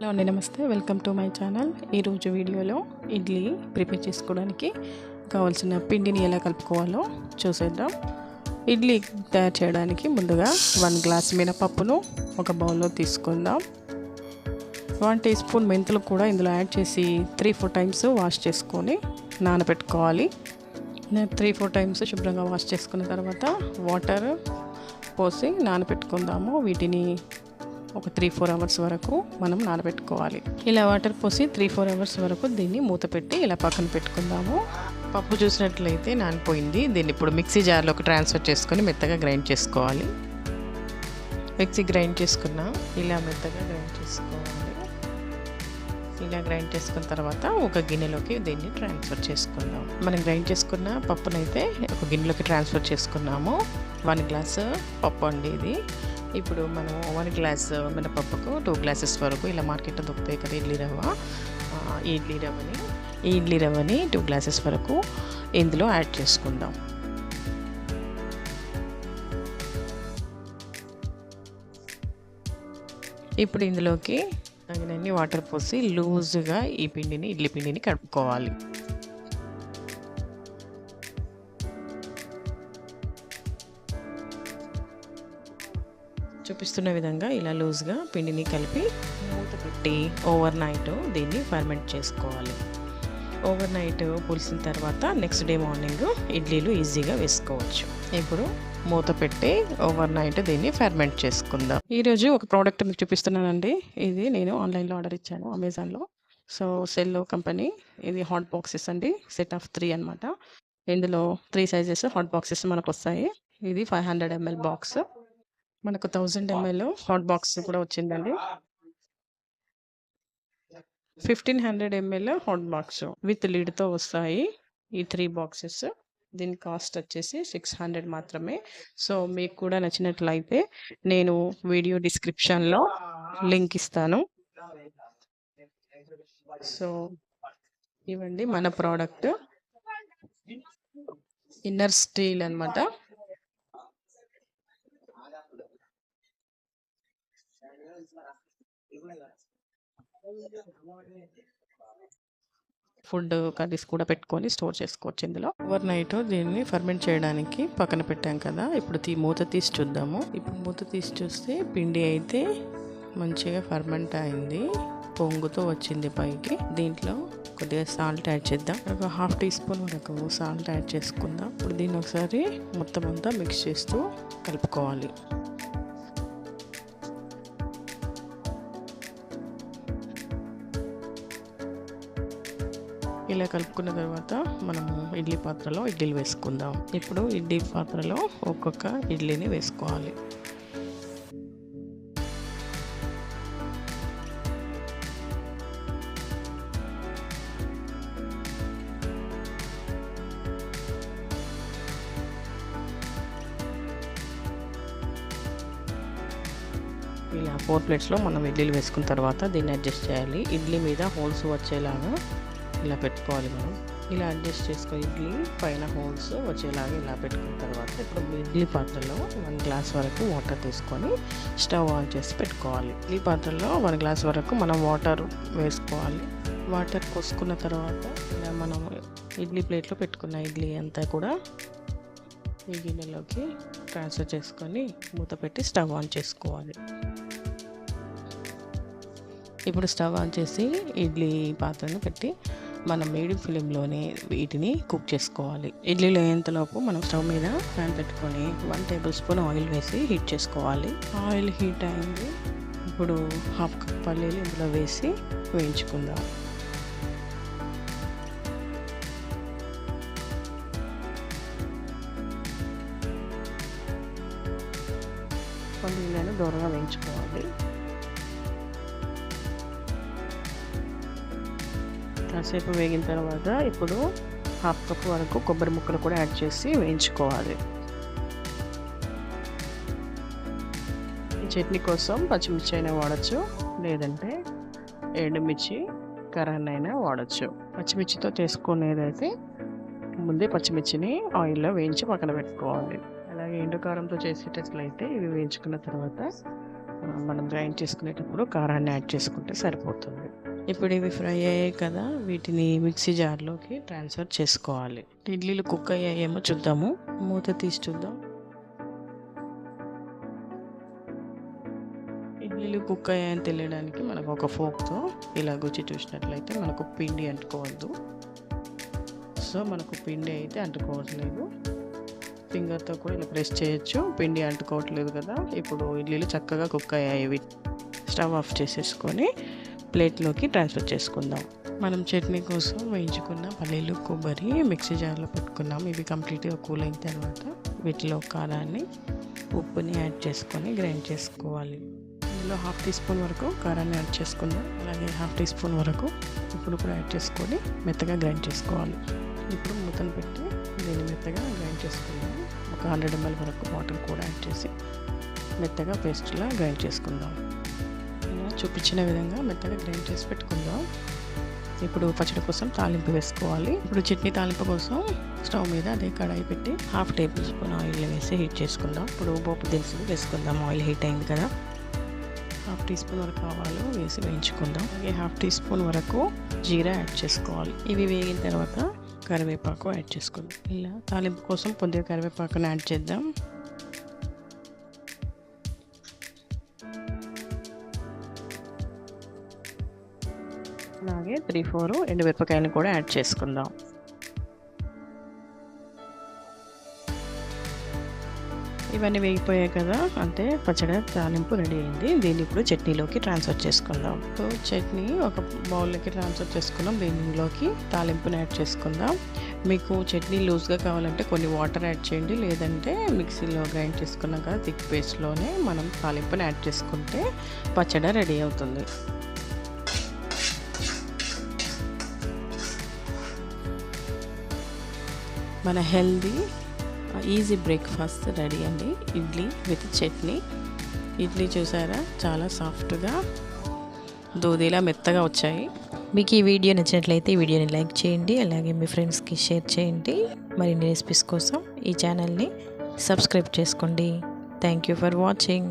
Hello అండి, నమస్తే. Welcome to my channel. ఈరోజు వీడియోలో ఇడ్లీ ప్రిపేర్ చేసుకోవడానికి కావాల్సిన పిండిని ఎలా కలుపుకోవాలో చూసేద్దాం. ఇడ్లీ తయారు చేయడానికి ముందుగా 1 గ్లాస్ మినపప్పును ఒక బౌల్లో తీసుకుందాం. 1 టీ స్పూన్ మెంతులు కూడా ఇందులో యాడ్ చేసి 3-4 టైమ్స్ వాష్ చేసుకొని నానబెట్టుకోవాలి. 3-4 టైమ్స్ శుభ్రంగా వాష్ చేసుకున్న తర్వాత వాటర్ పోసి నానబెట్టుకుందాము. వీటిని ఒక 3-4 అవర్స్ వరకు మనం నానబెట్టుకోవాలి. ఇలా వాటర్ పోసి 3-4 అవర్స్ వరకు దీన్ని మూత పెట్టి ఇలా పక్కన పెట్టుకుందాము. పప్పు చూసినట్లయితే నానిపోయింది. దీన్ని ఇప్పుడు మిక్సీ జార్లోకి ట్రాన్స్ఫర్ చేసుకొని మెత్తగా గ్రైండ్ చేసుకోవాలి. మిక్సీ గ్రైండ్ చేసుకున్నాం. ఇలా మెత్తగా గ్రైండ్ చేసుకోవాలి. ఇలా గ్రైండ్ చేసుకున్న తర్వాత ఒక గిన్నెలోకి దీన్ని ట్రాన్స్ఫర్ చేసుకుందాం. మనం గ్రైండ్ చేసుకున్న పప్పునైతే ఒక గిన్నెలోకి ట్రాన్స్ఫర్ చేసుకున్నాము. 1 గ్లాసు పప్పు అండి ఇది. ఇప్పుడు మనం 1 గ్లాస్ మినపప్పుకు 2 గ్లాసెస్ వరకు ఇలా మార్కెట్లో దొరుకుతాయి కదా ఈ ఇడ్లీ రవ్వని 2 గ్లాసెస్ వరకు ఇందులో యాడ్ చేసుకుందాం. ఇప్పుడు ఇందులోకి తగినన్ని వాటర్ పోసి లూజ్గా ఇడ్లీ పిండిని కలుపుకోవాలి. చూపిస్తున్న విధంగా ఇలా లూజ్గా పిండిని కలిపి మూత పెట్టి ఓవర్ నైట్ దీన్ని ఫర్మెంట్ చేసుకోవాలి. ఓవర్ నైట్ పులిసిన తర్వాత నెక్స్ట్ డే మార్నింగ్ ఇడ్లీలు ఈజీగా వేసుకోవచ్చు. ఇప్పుడు మూత పెట్టి ఓవర్ నైట్ దీన్ని ఫర్మెంట్ చేసుకుందాం. ఈరోజు ఒక ప్రోడక్ట్ మీకు చూపిస్తున్నానండి. ఇది నేను ఆన్లైన్లో ఆర్డర్ ఇచ్చాను అమెజాన్లో. సో సెల్లో కంపెనీ. ఇది హాట్ బాక్సెస్ అండి, సెట్ ఆఫ్ 3 అనమాట. ఇందులో 3 సైజెస్ హాట్ బాక్సెస్ మనకు వస్తాయి. ఇది 500 ml బాక్స్. మనకు 1000 ml హాట్ బాక్స్ కూడా వచ్చిందండి. 1500 ml హాట్ బాక్స్ విత్ లిడ్తో వస్తాయి ఈ 3 బాక్సెస్. దీని కాస్ట్ వచ్చేసి 600 మాత్రమే. సో మీకు కూడా నచ్చినట్లయితే నేను వీడియో డిస్క్రిప్షన్లో లింక్ ఇస్తాను. సో ఇవ్వండి మన ప్రోడక్ట్. ఇన్నర్ స్టీల్ అనమాట. ఫుడ్ కర్రీస్ కూడా పెట్టుకొని స్టోర్ చేసుకోవచ్చు. ఇందులో ఓవర్ నైట్ దీన్ని ఫర్మెంట్ చేయడానికి పక్కన పెట్టాం కదా. ఇప్పుడు మూత తీసి చూద్దాము. ఇప్పుడు మూత తీసి చూస్తే పిండి అయితే మంచిగా ఫర్మెంట్ అయింది, పొంగుతో వచ్చింది పైకి. దీంట్లో కొద్దిగా సాల్ట్ యాడ్ చేద్దాం. ఒక 1/2 టీ స్పూన్ వరకు సాల్ట్ యాడ్ చేసుకుందాం. ఇప్పుడు దీన్ని ఒకసారి మొత్తం అంతా మిక్స్ చేస్తూ కలుపుకోవాలి. ఇలా కలుపుకున్న తర్వాత మనము ఇడ్లీ పాత్రలో ఇడ్లీలు వేసుకుందాం. ఇప్పుడు ఇడ్లీ పాత్రలో ఒక్కొక్క ఇడ్లీని వేసుకోవాలి. ఇలా 4 ప్లేట్స్లో మనం ఇడ్లీలు వేసుకున్న తర్వాత దీన్ని అడ్జస్ట్ చేయాలి. ఇడ్లీ మీద హోల్స్ వచ్చేలాగా ఇలా పెట్టుకోవాలి. మనం ఇలా అడ్జస్ట్ చేసుకొని ఇడ్లీ పైన హోల్స్ వచ్చేలాగా ఇలా పెట్టుకున్న తర్వాత ఇప్పుడు ఇడ్లీ పాత్రలో 1 గ్లాస్ వరకు వాటర్ తీసుకొని స్టవ్ ఆన్ చేసి పెట్టుకోవాలి. ఇడ్లీ పాత్రలో 1 గ్లాస్ వరకు మనం వాటర్ వేసుకోవాలి. వాటర్ పోసుకున్న తర్వాత ఇలా మనం ఇడ్లీ ప్లేట్లో పెట్టుకున్న ఇడ్లీ అంతా కూడా ఈ గిన్నెలోకి ట్రాన్స్ఫర్ చేసుకొని మూత పెట్టి స్టవ్ ఆన్ చేసుకోవాలి. ఇప్పుడు స్టవ్ ఆన్ చేసి ఇడ్లీ పాత్రను పెట్టి మనం మీడియం ఫ్లేమ్లోనే వీటిని కుక్ చేసుకోవాలి. ఇడ్లీలో అయ్యేంతలోపు మనం స్టవ్ మీద ప్యాన్ పెట్టుకొని 1 టేబుల్ స్పూన్ ఆయిల్ వేసి హీట్ చేసుకోవాలి. ఆయిల్ హీట్ అయింది. ఇప్పుడు 1/2 కప్ పల్లీలు ఇందులో వేసి వేయించుకుందాం. పల్లీలను దూరంగా వేయించుకోవాలి. కాసేపు వేగిన తర్వాత ఇప్పుడు 1/2 కప్ వరకు కొబ్బరి ముక్కలు కూడా యాడ్ చేసి వేయించుకోవాలి. ఈ చట్నీ కోసం పచ్చిమిర్చి అయినా వాడచ్చు, లేదంటే ఎండుమిర్చి కరాన్ని అయినా వాడచ్చు. పచ్చిమిర్చితో చేసుకునేదైతే ముందే పచ్చిమిర్చిని ఆయిల్లో వేయించి పక్కన పెట్టుకోవాలి. అలాగే ఎండు కారంతో చేసేటట్లయితే ఇవి వేయించుకున్న తర్వాత మనం గ్రైండ్ చేసుకునేటప్పుడు కారాన్ని యాడ్ చేసుకుంటే సరిపోతుంది. ఇప్పుడు ఇవి ఫ్రై అయ్యాయి కదా, వీటిని మిక్సీ జార్లోకి ట్రాన్స్ఫర్ చేసుకోవాలి. ఇడ్లీలు కుక్ అయ్యాయేమో చూద్దాము. మూత తీసి చూద్దాం. ఇడ్లీలు కుక్ అయ్యాయని తెలియడానికి మనకు ఒక ఫోక్తో ఇలా గుచ్చి చూసినట్లయితే మనకు పిండి అంటుకోవద్దు. సో మనకు పిండి అయితే అంటుకోవట్లేదు. ఫింగర్తో కూడా ఇలా ప్రెస్ చేయొచ్చు, పిండి అంటుకోవట్లేదు కదా. ఇప్పుడు ఇడ్లీలు చక్కగా కుక్ అయ్యాయి. స్టవ్ ఆఫ్ చేసేసుకొని ప్లేట్లోకి ట్రాన్స్ఫర్ చేసుకుందాం. మనం చట్నీ కోసం వేయించుకున్న పల్లీలు, కొబ్బరి మిక్సీ జార్లో పెట్టుకున్నాం. ఇవి కంప్లీట్గా కూల్ అయిన తర్వాత వీటిలో కారాన్ని, ఉప్పుని యాడ్ చేసుకొని గ్రైండ్ చేసుకోవాలి. ఇందులో 1/2 టీ స్పూన్ వరకు కారాన్ని యాడ్ చేసుకుందాం. అలాగే 1/2 టీ స్పూన్ వరకు ఉప్పును కూడా యాడ్ చేసుకొని మెత్తగా గ్రైండ్ చేసుకోవాలి. ఇప్పుడు మూతను పెట్టి దీన్ని మెత్తగా గ్రైండ్ చేసుకుందాం. ఒక 100 ml వరకు వాటర్ కూడా యాడ్ చేసి మెత్తగా పేస్ట్లా గ్రైండ్ చేసుకుందాం. ఇలా చూపించిన విధంగా మెత్తగా గ్రైండ్ చేసి పెట్టుకుందాం. ఇప్పుడు పచ్చడి కోసం తాలింపు వేసుకోవాలి. ఇప్పుడు చట్నీ తాలింపు కోసం స్టవ్ మీద అదే కడాయి పెట్టి 1/2 టేబుల్ స్పూన్ ఆయిల్ వేసి హీట్ చేసుకుందాం. ఇప్పుడు పోపు దినుసులు వేసుకుందాం. ఆయిల్ హీట్ అయింది కదా, 1/2 టీ స్పూన్ వరకు ఆవాలు వేసి వేయించుకుందాం. అలాగే 1/2 టీ స్పూన్ వరకు జీరా యాడ్ చేసుకోవాలి. ఇవి వేగిన తర్వాత కరివేపాకు యాడ్ చేసుకుందాం. ఇలా తాలింపు కోసం కొద్దిగా కరివేపాకుని యాడ్ చేద్దాం. అలాగే 3-4 ఎండుమిరపకాయలను కూడా యాడ్ చేసుకుందాం. ఇవన్నీ వేగిపోయాయి కదా, అంటే పచ్చడి తాలింపు రెడీ అయింది. దీన్ని ఇప్పుడు చట్నీలోకి ట్రాన్స్ఫర్ చేసుకుందాం. సో చట్నీ ఒక బౌల్లోకి ట్రాన్స్ఫర్ చేసుకుందాం. దీనిలోకి తాలింపుని యాడ్ చేసుకుందాం. మీకు చట్నీ లూజ్గా కావాలంటే కొన్ని వాటర్ యాడ్ చేయండి, లేదంటే మిక్సీలో గ్రైండ్ చేసుకున్నాం కదా థిక్ పేస్ట్లోనే మనం తాలింపుని యాడ్ చేసుకుంటే పచ్చడి రెడీ అవుతుంది. మన హెల్దీ ఈజీ బ్రేక్ఫాస్ట్ రెడీ అండి. ఇడ్లీ విత్ చట్నీ. ఇడ్లీ చూసారా, చాలా సాఫ్ట్గా దూదిలా మెత్తగా వచ్చాయి. మీకు ఈ వీడియో నచ్చినట్లయితే ఈ వీడియోని లైక్ చేయండి, అలాగే మీ ఫ్రెండ్స్కి షేర్ చేయండి. మరిన్ని రెసిపీస్ కోసం ఈ ఛానల్ని సబ్స్క్రైబ్ చేసుకోండి. Thank you for watching.